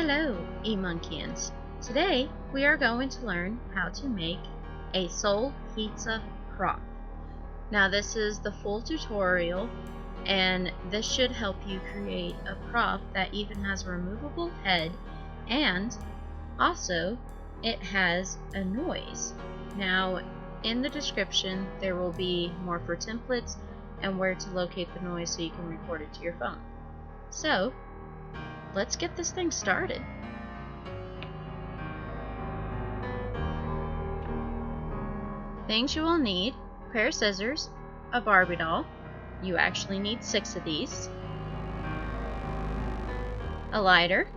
Hello, E-Monkians. Today we are going to learn how to make a Soul Pizza prop. Now this is the full tutorial, and this should help you create a prop that even has a removable head, and also it has a noise. Now in the description there will be more for templates and where to locate the noise so you can record it to your phone. So let's get this thing started. Things you will need: a pair of scissors, a Barbie doll. You actually need 6 of these. A lighter,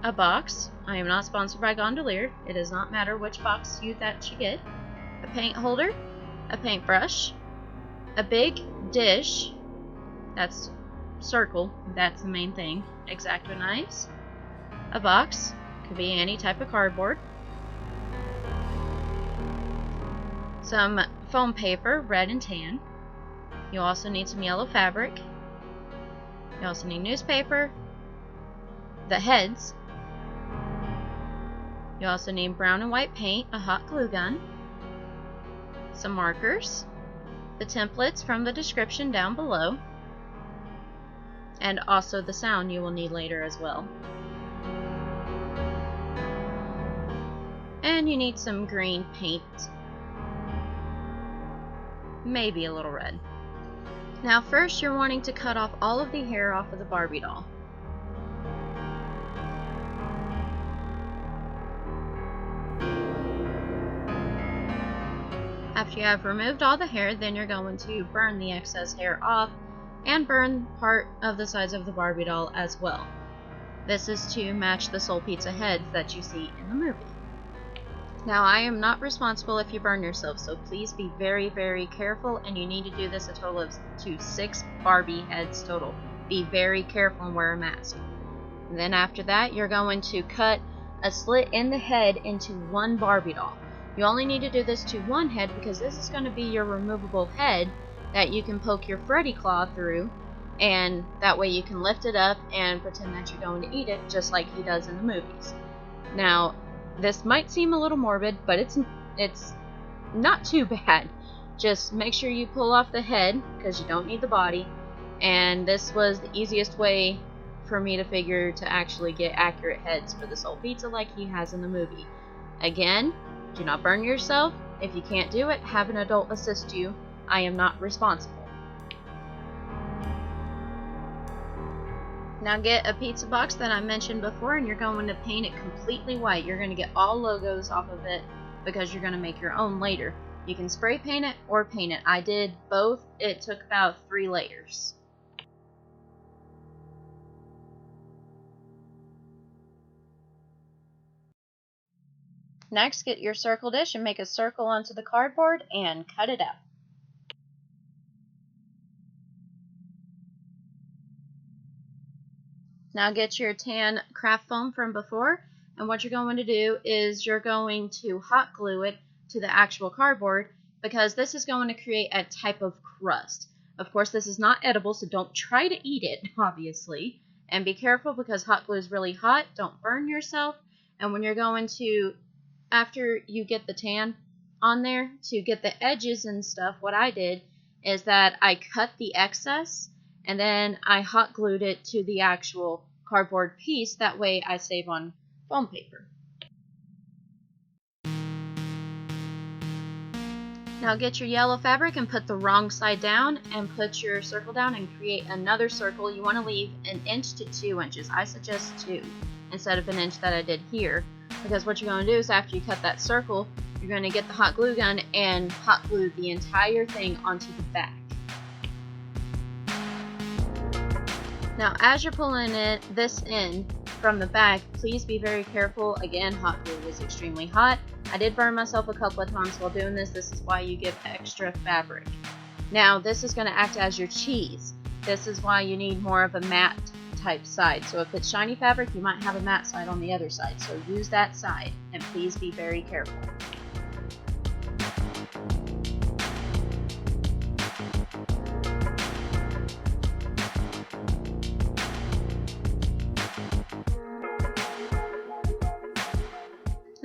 a box. I am not sponsored by Gondolier. It does not matter which box you get. A paint holder, a paintbrush, a big dish. That's circle, that's the main thing. X-Acto knives, a box, could be any type of cardboard, some foam paper, red and tan. You also need some yellow fabric. You also need newspaper, the heads. You also need brown and white paint, a hot glue gun, some markers, the templates from the description down below, and also the sound you will need later as well. And you need some green paint, maybe a little red. Now first you're wanting to cut off all of the hair off of the Barbie doll. After you have removed all the hair, then you're going to burn the excess hair off and burn part of the sides of the Barbie doll as well. This is to match the Soul Pizza heads that you see in the movie. Now I am not responsible if you burn yourself, so please be very, very careful, and you need to do this a total of 6 Barbie heads total. Be very careful and wear a mask. And then after that, you're going to cut a slit in the head into 1 Barbie doll. You only need to do this to 1 head because this is going to be your removable head that you can poke your Freddy claw through, and that way you can lift it up and pretend that you're going to eat it just like he does in the movies. Now this might seem a little morbid, but it's not too bad. Just make sure you pull off the head because you don't need the body, and this was the easiest way for me to figure to actually get accurate heads for the Soul Pizza like he has in the movie. Again, do not burn yourself. If you can't do it, have an adult assist you. I am not responsible. Now get a pizza box that I mentioned before, and you're going to paint it completely white. You're going to get all logos off of it because you're going to make your own later. You can spray paint it or paint it. I did both. It took about 3 layers. Next, get your circle dish and make a circle onto the cardboard and cut it out. Now get your tan craft foam from before, and what you're going to do is you're going to hot glue it to the actual cardboard because this is going to create a type of crust. Of course, this is not edible, so don't try to eat it, obviously. And be careful because hot glue is really hot. Don't burn yourself. And when you're going to, after you get the tan on there, to get the edges and stuff, what I did is that I cut the excess and then I hot glued it to the actual cardboard piece. That way I save on foam paper. Now get your yellow fabric and put the wrong side down and put your circle down and create another circle. You want to leave 1 inch to 2 inches. I suggest 2 instead of 1 inch that I did here, because what you're going to do is after you cut that circle, you're going to get the hot glue gun and hot glue the entire thing onto the back. Now as you're pulling this in from the back, please be very careful. Again, hot glue is extremely hot. I did burn myself a couple of times while doing this. This is why you get extra fabric. Now this is going to act as your cheese. This is why you need more of a matte type side. So if it's shiny fabric, you might have a matte side on the other side. So use that side, and please be very careful.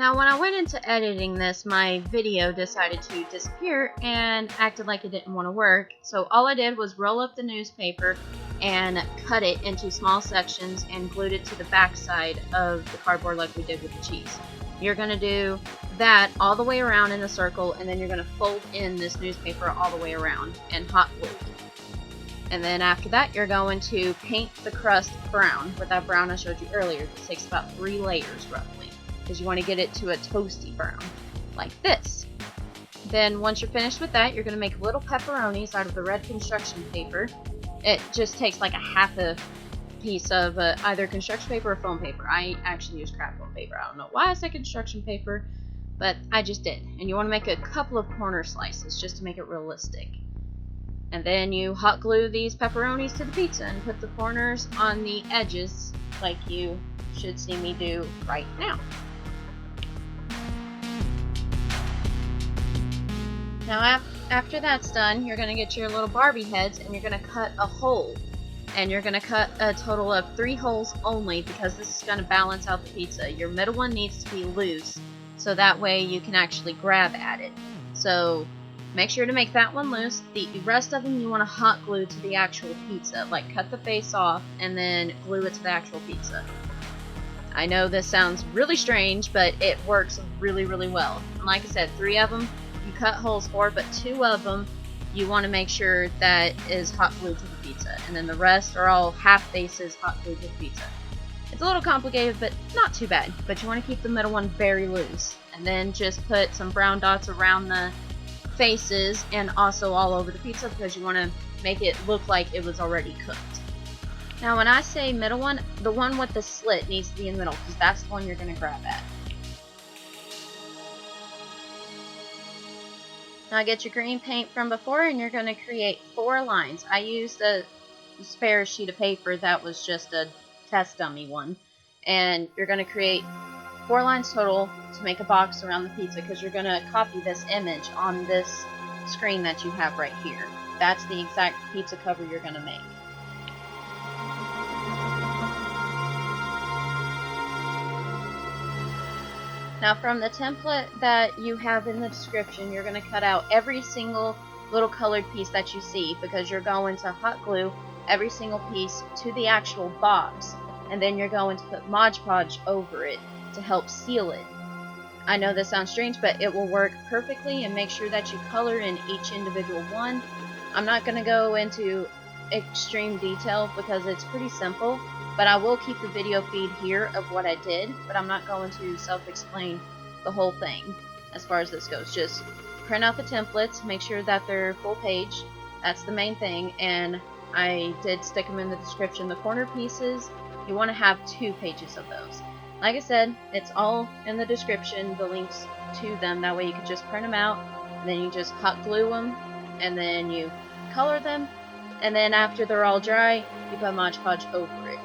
Now when I went into editing this, my video decided to disappear and acted like it didn't want to work. So all I did was roll up the newspaper and cut it into small sections and glued it to the back side of the cardboard like we did with the cheese. You're going to do that all the way around in a circle, and then you're going to fold in this newspaper all the way around and hot glue it. And then after that, you're going to paint the crust brown with that brown I showed you earlier. It takes about 3 layers roughly, because you want to get it to a toasty brown, like this. Then once you're finished with that, you're going to make little pepperonis out of the red construction paper. It just takes like a half a piece of either construction paper or foam paper. I actually use craft foam paper. I don't know why I said construction paper, but I just did. And you want to make a couple of corner slices just to make it realistic. And then you hot glue these pepperonis to the pizza and put the corners on the edges like you should see me do right now. Now after that's done, you're going to get your little Barbie heads and you're going to cut a hole. And you're going to cut a total of 3 holes only, because this is going to balance out the pizza. Your middle one needs to be loose, so that way you can actually grab at it. So make sure to make that one loose. The rest of them you want to hot glue to the actual pizza. Like cut the face off and then glue it to the actual pizza. I know this sounds really strange, but it works really, really well. And like I said, 3 of them you cut holes for, but 2 of them you want to make sure that is hot glued to the pizza. And then the rest are all half faces hot glued to the pizza. It's a little complicated, but not too bad. But you want to keep the middle one very loose. And then just put some brown dots around the faces and also all over the pizza, because you want to make it look like it was already cooked. Now when I say middle one, the one with the slit needs to be in the middle, because that's the one you're going to grab at. Now get your green paint from before and you're going to create 4 lines. I used a spare sheet of paper that was just a test dummy one. And you're going to create 4 lines total to make a box around the pizza, because you're going to copy this image on this screen that you have right here. That's the exact pizza cover you're going to make. Now from the template that you have in the description, you're going to cut out every single little colored piece that you see, because you're going to hot glue every single piece to the actual box, and then you're going to put Mod Podge over it to help seal it. I know this sounds strange, but it will work perfectly, and make sure that you color in each individual one. I'm not going to go into extreme detail because it's pretty simple, but I will keep the video feed here of what I did, but I'm not going to self-explain the whole thing as far as this goes. Just print out the templates, make sure that they're full page. That's the main thing, and I did stick them in the description. The corner pieces, you want to have 2 pages of those. Like I said, it's all in the description, the links to them. That way you can just print them out, and then you just hot glue them, and then you color them, and then after they're all dry, you put Mod Podge over it.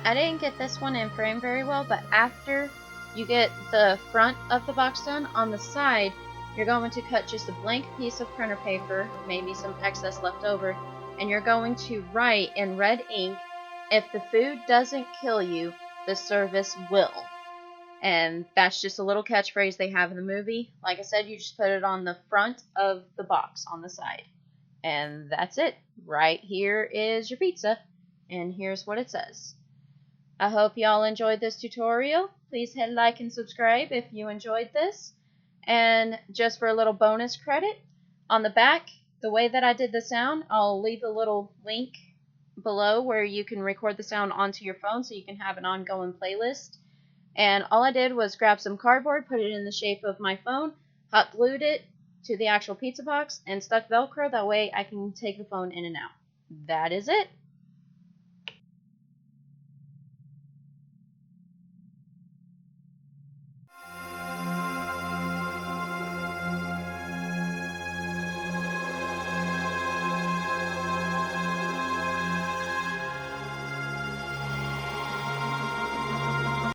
I didn't get this one in frame very well, but after you get the front of the box done, on the side, you're going to cut just a blank piece of printer paper, maybe some excess left over, and you're going to write in red ink, "If the food doesn't kill you, the service will." And that's just a little catchphrase they have in the movie. Like I said, you just put it on the front of the box on the side. And that's it. Right here is your pizza. And here's what it says. I hope y'all enjoyed this tutorial. Please hit like and subscribe if you enjoyed this. And just for a little bonus credit, on the back, the way that I did the sound, I'll leave a little link below where you can record the sound onto your phone so you can have an ongoing playlist. And all I did was grab some cardboard, put it in the shape of my phone, hot glued it to the actual pizza box, and stuck Velcro. That way I can take the phone in and out. That is it.